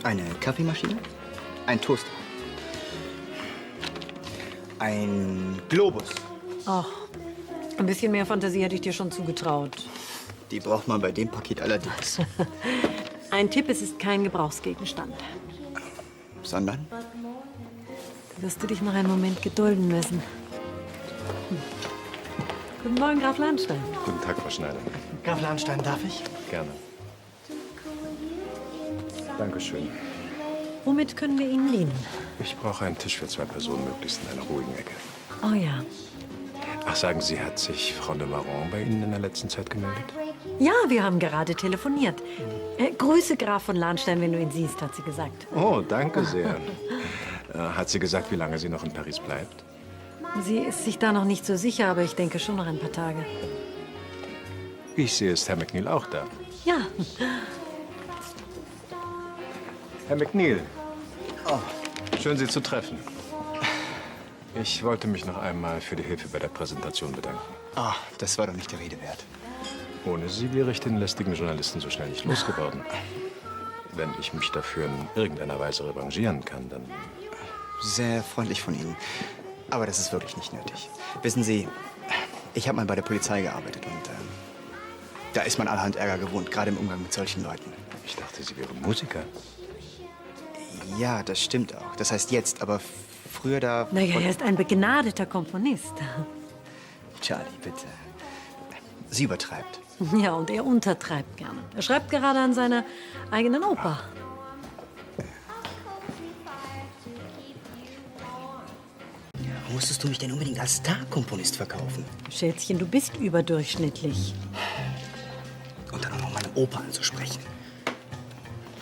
Eine Kaffeemaschine, ein Toaster, ein Globus. Ach, ein bisschen mehr Fantasie hätte ich dir schon zugetraut. Die braucht man bei dem Paket allerdings. Ein Tipp, es ist kein Gebrauchsgegenstand. Sondern? Da wirst du dich noch einen Moment gedulden müssen. Guten Morgen, Graf Lahnstein. Guten Tag, Frau Schneider. Graf Lahnstein, darf ich? Gerne. Dankeschön. Womit können wir Ihnen dienen? Ich brauche einen Tisch für 2 Personen, möglichst in einer ruhigen Ecke. Oh ja. Ach, sagen Sie, hat sich Frau de Marron bei Ihnen in der letzten Zeit gemeldet? Ja, wir haben gerade telefoniert. Grüße Graf von Lahnstein, wenn du ihn siehst, hat sie gesagt. Oh, danke sehr. Hat sie gesagt, wie lange sie noch in Paris bleibt? Sie ist sich da noch nicht so sicher, aber ich denke schon noch ein paar Tage. Wie ich sehe, ist Herr McNeil auch da. Ja. Herr McNeil. Oh. Schön, Sie zu treffen. Ich wollte mich noch einmal für die Hilfe bei der Präsentation bedanken. Ah, das war doch nicht der Rede wert. Ohne Sie wäre ich den lästigen Journalisten so schnell nicht losgeworden. Wenn ich mich dafür in irgendeiner Weise revanchieren kann, dann... Sehr freundlich von Ihnen. Aber das ist wirklich nicht nötig. Wissen Sie, ich habe mal bei der Polizei gearbeitet und da ist man allerhand Ärger gewohnt, gerade im Umgang mit solchen Leuten. Ich dachte, Sie wären Musiker. Ja, das stimmt auch. Das heißt jetzt, aber früher da... Naja, er ist ein begnadeter Komponist. Charlie, bitte. Sie übertreibt. Ja, und er untertreibt gerne. Er schreibt gerade an seiner eigenen Oper. Musstest du mich denn unbedingt als Star-Komponist verkaufen? Schätzchen, du bist überdurchschnittlich. Und dann auch noch meine Oper anzusprechen.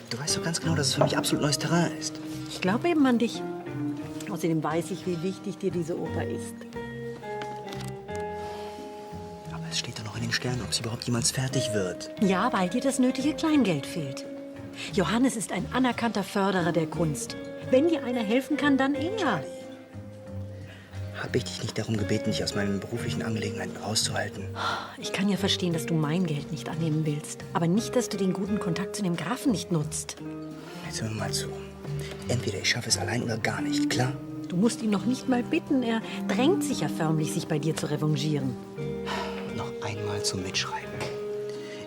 Du weißt doch ganz genau, dass es für mich absolut neues Terrain ist. Ich glaube eben an dich. Außerdem weiß ich, wie wichtig dir diese Oper ist. Aber es steht doch noch in den Sternen, ob sie überhaupt jemals fertig wird. Ja, weil dir das nötige Kleingeld fehlt. Johannes ist ein anerkannter Förderer der Kunst. Wenn dir einer helfen kann, dann er. Habe ich dich nicht darum gebeten, dich aus meinen beruflichen Angelegenheiten rauszuhalten? Ich kann ja verstehen, dass du mein Geld nicht annehmen willst. Aber nicht, dass du den guten Kontakt zu dem Grafen nicht nutzt. Jetzt hör mir mal zu. Entweder ich schaffe es allein oder gar nicht, klar? Du musst ihn noch nicht mal bitten. Er drängt sich ja förmlich, sich bei dir zu revanchieren. Noch einmal zum Mitschreiben.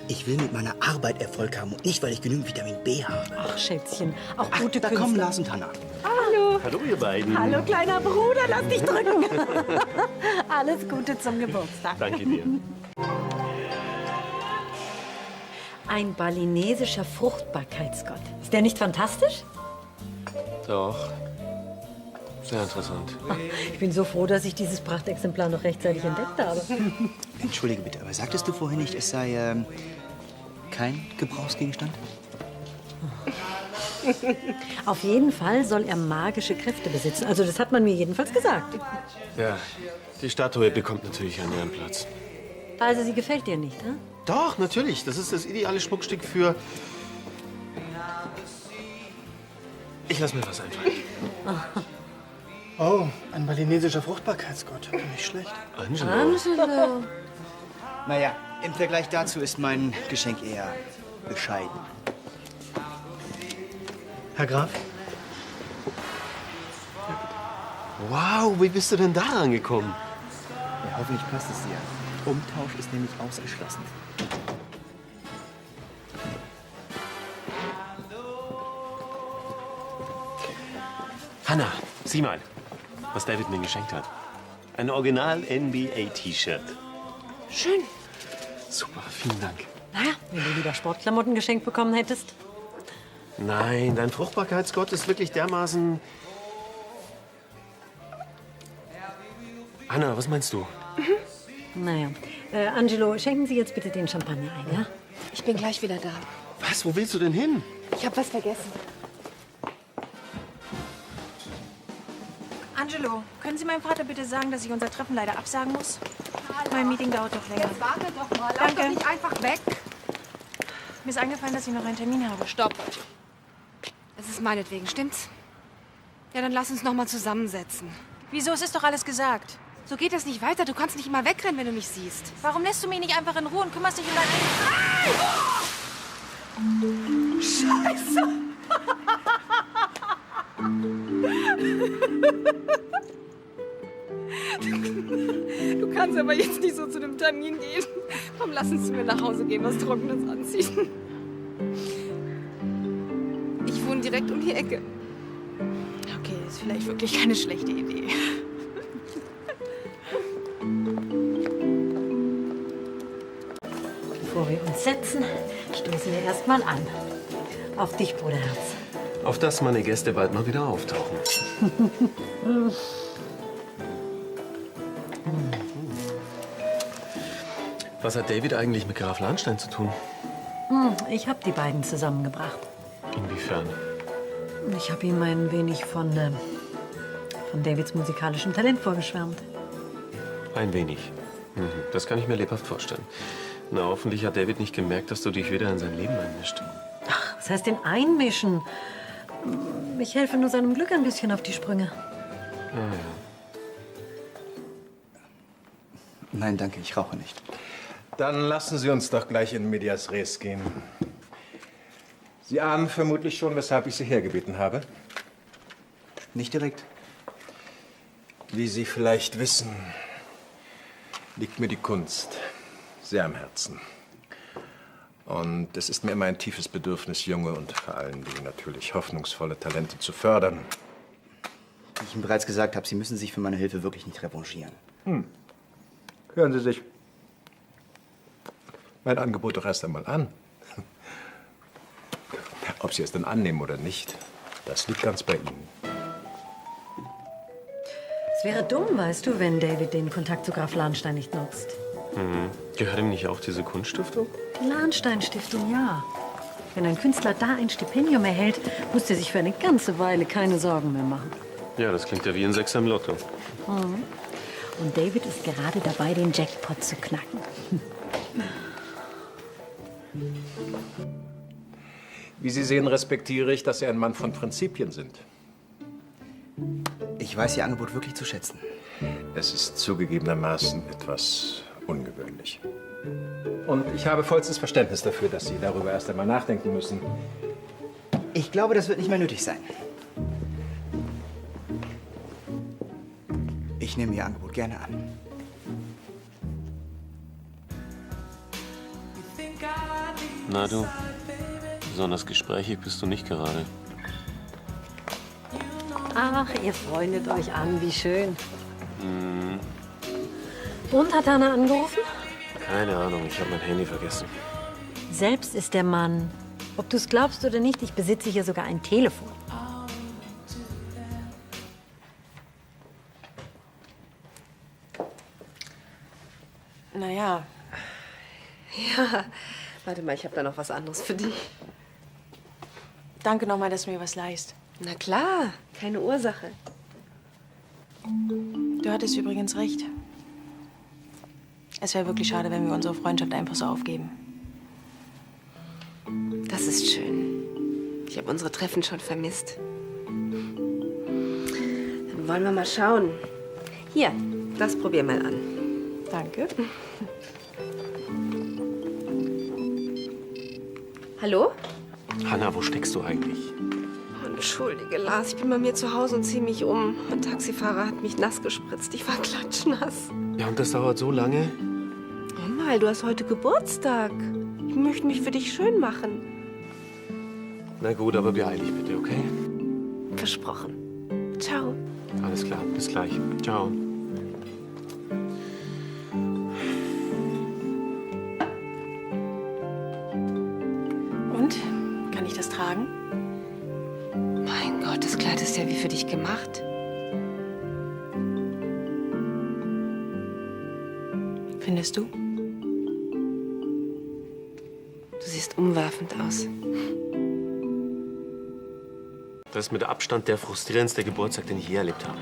Ich will mit meiner Arbeit Erfolg haben und nicht, weil ich genügend Vitamin B habe. Ach, Schätzchen, auch gute Da Künstler. kommen Lars und Hannah. Hallo. Hallo, ihr beiden. Hallo, kleiner Bruder, lass dich drücken. Alles Gute zum Geburtstag. Danke dir. Ein balinesischer Fruchtbarkeitsgott. Ist der nicht fantastisch? Doch. Sehr interessant. Ich bin so froh, dass ich dieses Prachtexemplar noch rechtzeitig entdeckt habe. Entschuldige bitte, aber sagtest du vorhin nicht, es sei kein Gebrauchsgegenstand? Auf jeden Fall soll er magische Kräfte besitzen. Also das hat man mir jedenfalls gesagt. Ja, die Statue bekommt natürlich einen Ehrenplatz. Also sie gefällt dir nicht, ne? Doch, natürlich. Das ist das ideale Schmuckstück für... Ich lass mir was einfallen. Oh, ein balinesischer Fruchtbarkeitsgott. Nicht schlecht. Angelo. Angelo. Naja, im Vergleich dazu ist mein Geschenk eher bescheiden. Herr Graf? Wow, wie bist du denn da angekommen? Ja, hoffentlich passt es dir. Umtausch ist nämlich ausgeschlossen. Hanna, sieh mal, was David mir geschenkt hat. Ein Original-NBA-T-Shirt. Schön. Super, vielen Dank. Naja, wenn du lieber Sportklamotten geschenkt bekommen hättest. Nein, dein Fruchtbarkeitsgott ist wirklich dermaßen... Hanna, was meinst du? Naja, Angelo, schenken Sie jetzt bitte den Champagner ein, ja? Ich bin gleich wieder da. Was, wo willst du denn hin? Ich habe was vergessen. Angelo, können Sie meinem Vater bitte sagen, dass ich unser Treffen leider absagen muss? Mein Meeting dauert doch länger. Jetzt warte doch mal. Lauf Danke. doch nicht einfach weg. Mir ist eingefallen, dass ich noch einen Termin habe. Stopp. Es ist meinetwegen, stimmt's? Ja, dann lass uns noch mal zusammensetzen. Wieso? Es ist doch alles gesagt. So geht das nicht weiter. Du kannst nicht immer wegrennen, wenn du mich siehst. Warum lässt du mich nicht einfach in Ruhe und kümmerst dich um dein... Scheiße! Du kannst aber jetzt nicht so zu dem Termin gehen. Komm, lass uns zu mir nach Hause gehen, was Trockenes anziehen. Ich wohne direkt um die Ecke. Okay, ist vielleicht wirklich keine schlechte Idee. Bevor wir uns setzen, stoßen wir erst mal an. Auf dich, Bruderherz. Auf dass meine Gäste bald mal wieder auftauchen. Was hat David eigentlich mit Graf Lahnstein zu tun? Ich habe die beiden zusammengebracht. Inwiefern? Ich habe ihm ein wenig von Davids musikalischem Talent vorgeschwärmt. Ein wenig. Das kann ich mir lebhaft vorstellen. Na, hoffentlich hat David nicht gemerkt, dass du dich wieder in sein Leben einmischt. Ach, was heißt denn einmischen? Ich helfe nur seinem Glück ein bisschen auf die Sprünge. Nein, danke, ich rauche nicht. Dann lassen Sie uns doch gleich in medias res gehen. Sie ahnen vermutlich schon, weshalb ich Sie hergebeten habe. Nicht direkt. Wie Sie vielleicht wissen, liegt mir die Kunst sehr am Herzen. Und es ist mir immer ein tiefes Bedürfnis, junge und vor allen Dingen natürlich hoffnungsvolle Talente zu fördern. Wie ich Ihnen bereits gesagt habe, Sie müssen sich für meine Hilfe wirklich nicht revanchieren. Hören Sie sich mein Angebot doch erst einmal an. Ob Sie es dann annehmen oder nicht, das liegt ganz bei Ihnen. Es wäre dumm, weißt du, wenn David den Kontakt zu Graf Lahnstein nicht nutzt. Gehört ihm nicht auch diese Kunststiftung? Die Lahnstein-Stiftung, ja. Wenn ein Künstler da ein Stipendium erhält, muss er sich für eine ganze Weile keine Sorgen mehr machen. Ja, das klingt ja wie ein Sechser im Lotto. Und David ist gerade dabei, den Jackpot zu knacken. Wie Sie sehen, respektiere ich, dass Sie ein Mann von Prinzipien sind. Ich weiß Ihr Angebot wirklich zu schätzen. Es ist zugegebenermaßen etwas ungewöhnlich. Und ich habe vollstes Verständnis dafür, dass Sie darüber erst einmal nachdenken müssen. Ich glaube, das wird nicht mehr nötig sein. Ich nehme Ihr Angebot gerne an. Na du, besonders gesprächig bist du nicht gerade. Ach, ihr freundet euch an, wie schön. Und, hat Hanna angerufen? Keine Ahnung, ich habe mein Handy vergessen. Selbst ist der Mann. Ob du es glaubst oder nicht, ich besitze hier sogar ein Telefon. Naja. Ja, warte mal, ich habe da noch was anderes für dich. Danke nochmal, dass du mir was leihst. Na klar, keine Ursache. Du hattest übrigens recht. Es wäre wirklich schade, wenn wir unsere Freundschaft einfach so aufgeben. Das ist schön. Ich habe unsere Treffen schon vermisst. Dann wollen wir mal schauen. Hier, das probier mal an. Danke. Hallo? Hanna, wo steckst du eigentlich? Oh, entschuldige, Lars, ich bin bei mir zu Hause und ziehe mich um. Mein Taxifahrer hat mich nass gespritzt. Ich war klatschnass. Ja, und das dauert so lange? Oh mal, du hast heute Geburtstag. Ich möchte mich für dich schön machen. Na gut, aber beeil dich bitte, okay? Versprochen. Ciao. Alles klar, bis gleich. Ciao. Und? Kann ich das tragen? Mein Gott, das Kleid ist ja wie für dich gemacht. Findest du? Du siehst umwerfend aus. Das ist mit Abstand der frustrierendste Geburtstag, den ich je erlebt habe.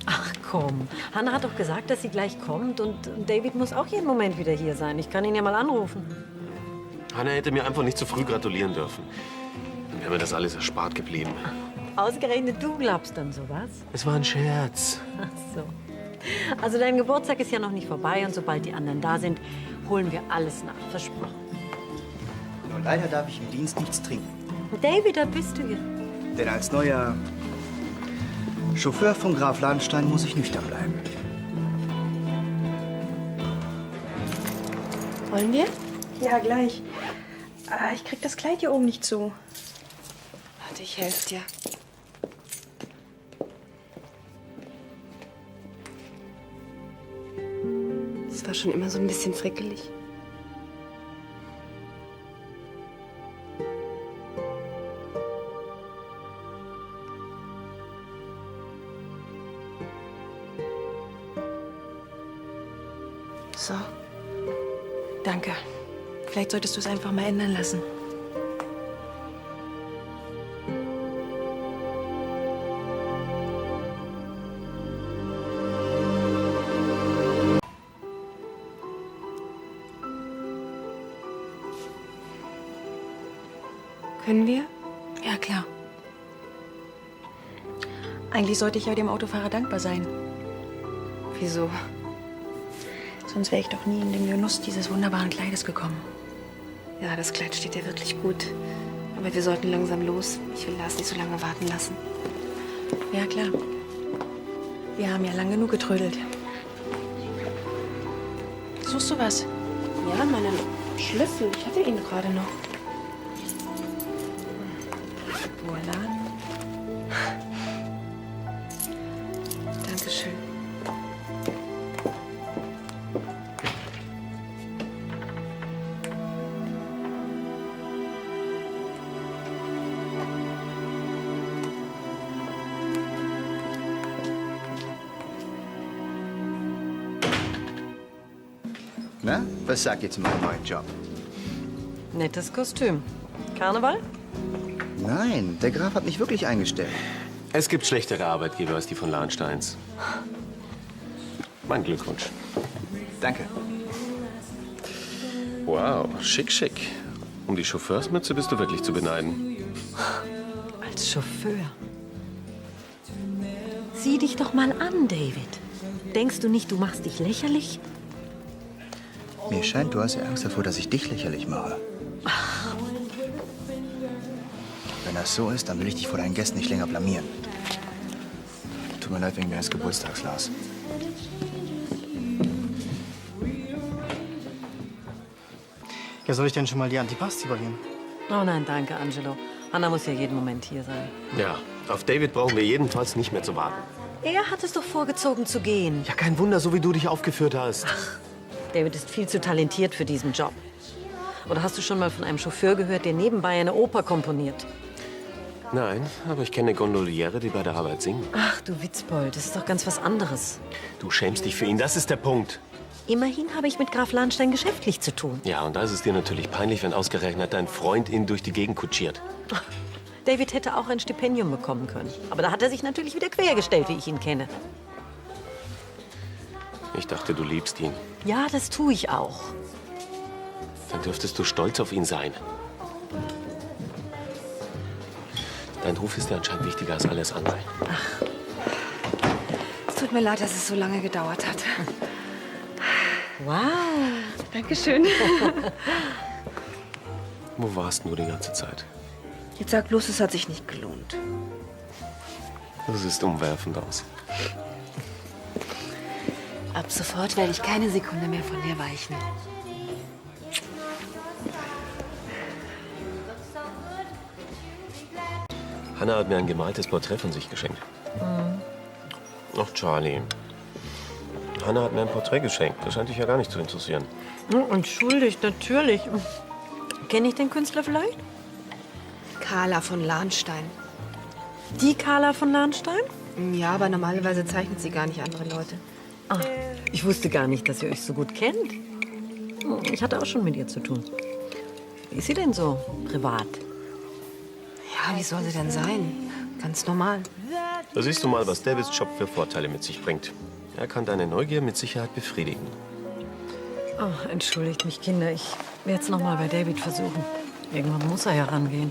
Ach komm, Hanna hat doch gesagt, dass sie gleich kommt und David muss auch jeden Moment wieder hier sein. Ich kann ihn ja mal anrufen. Hanna hätte mir einfach nicht zu früh gratulieren dürfen. Dann wäre mir das alles erspart geblieben. Ausgerechnet du glaubst dann sowas? Es war ein Scherz. Ach so. Also dein Geburtstag ist ja noch nicht vorbei und sobald die anderen da sind, holen wir alles nach. Versprochen. Nur leider darf ich im Dienst nichts trinken. David, da bist du ja. Denn als neuer Chauffeur von Graf Lahnstein muss ich nüchtern bleiben. Wollen wir? Ja, gleich. Ich krieg das Kleid hier oben nicht zu. Warte, ich helfe dir. Es war schon immer so ein bisschen frickelig. So. Danke. Vielleicht solltest du es einfach mal ändern lassen. Können wir? Ja, klar. Eigentlich sollte ich ja dem Autofahrer dankbar sein. Wieso? Sonst wäre ich doch nie in den Genuss dieses wunderbaren Kleides gekommen. Ja, das Kleid steht dir wirklich gut. Aber wir sollten langsam los. Ich will Lars nicht so lange warten lassen. Ja, klar. Wir haben ja lang genug getrödelt. Suchst du was? Ja, meinen Schlüssel. Ich hatte ihn gerade noch. Voila. Dankeschön. Na, was sagt ihr zu meinem neuen Job? Nettes Kostüm. Karneval? Nein, der Graf hat mich wirklich eingestellt. Es gibt schlechtere Arbeitgeber als die von Lahnsteins. Mein Glückwunsch. Danke. Wow, schick, schick. Um die Chauffeursmütze bist du wirklich zu beneiden. Als Chauffeur. Sieh dich doch mal an, David. Denkst du nicht, du machst dich lächerlich? Mir scheint, du hast ja Angst davor, dass ich dich lächerlich mache. Wenn das so ist, dann will ich dich vor deinen Gästen nicht länger blamieren. Tut mir leid wegen deines Geburtstags, Lars. Ja, soll ich denn schon mal die Antipasti bringen? Oh nein, danke, Angelo. Anna muss ja jeden Moment hier sein. Ja, auf David brauchen wir jedenfalls nicht mehr zu warten. Er hat es doch vorgezogen zu gehen. Ja, kein Wunder, so wie du dich aufgeführt hast. David ist viel zu talentiert für diesen Job. Oder hast du schon mal von einem Chauffeur gehört, der nebenbei eine Oper komponiert? Nein, aber ich kenne Gondoliere, die bei der Arbeit singen. Ach, du Witzbold, das ist doch ganz was anderes. Du schämst dich für ihn, das ist der Punkt. Immerhin habe ich mit Graf Lahnstein geschäftlich zu tun. Ja, und da ist es dir natürlich peinlich, wenn ausgerechnet dein Freund ihn durch die Gegend kutschiert. David hätte auch ein Stipendium bekommen können. Aber da hat er sich natürlich wieder quergestellt, wie ich ihn kenne. Ich dachte, du liebst ihn. Ja, das tue ich auch. Dann dürftest du stolz auf ihn sein. Dein Ruf ist dir anscheinend wichtiger als alles andere. Es tut mir leid, dass es so lange gedauert hat. Wow. Dankeschön. Wo warst du die ganze Zeit? Jetzt sag bloß, es hat sich nicht gelohnt. Das sieht umwerfend aus. Ab sofort werde ich keine Sekunde mehr von dir weichen. Hannah hat mir ein gemaltes Porträt von sich geschenkt. Ach, Charlie. Hannah hat mir ein Porträt geschenkt. Das scheint dich ja gar nicht zu interessieren. Entschuldigt, natürlich. Kenne ich den Künstler vielleicht? Carla von Lahnstein. Die Carla von Lahnstein? Ja, aber normalerweise zeichnet sie gar nicht andere Leute. Ah, ich wusste gar nicht, dass ihr euch so gut kennt. Ich hatte auch schon mit ihr zu tun. Wie ist sie denn so privat? Ja, wie soll sie denn sein? Ganz normal. Da siehst du mal, was Davids Job für Vorteile mit sich bringt. Er kann deine Neugier mit Sicherheit befriedigen. Oh, entschuldigt mich, Kinder. Ich werde es noch mal bei David versuchen. Irgendwann muss er ja rangehen.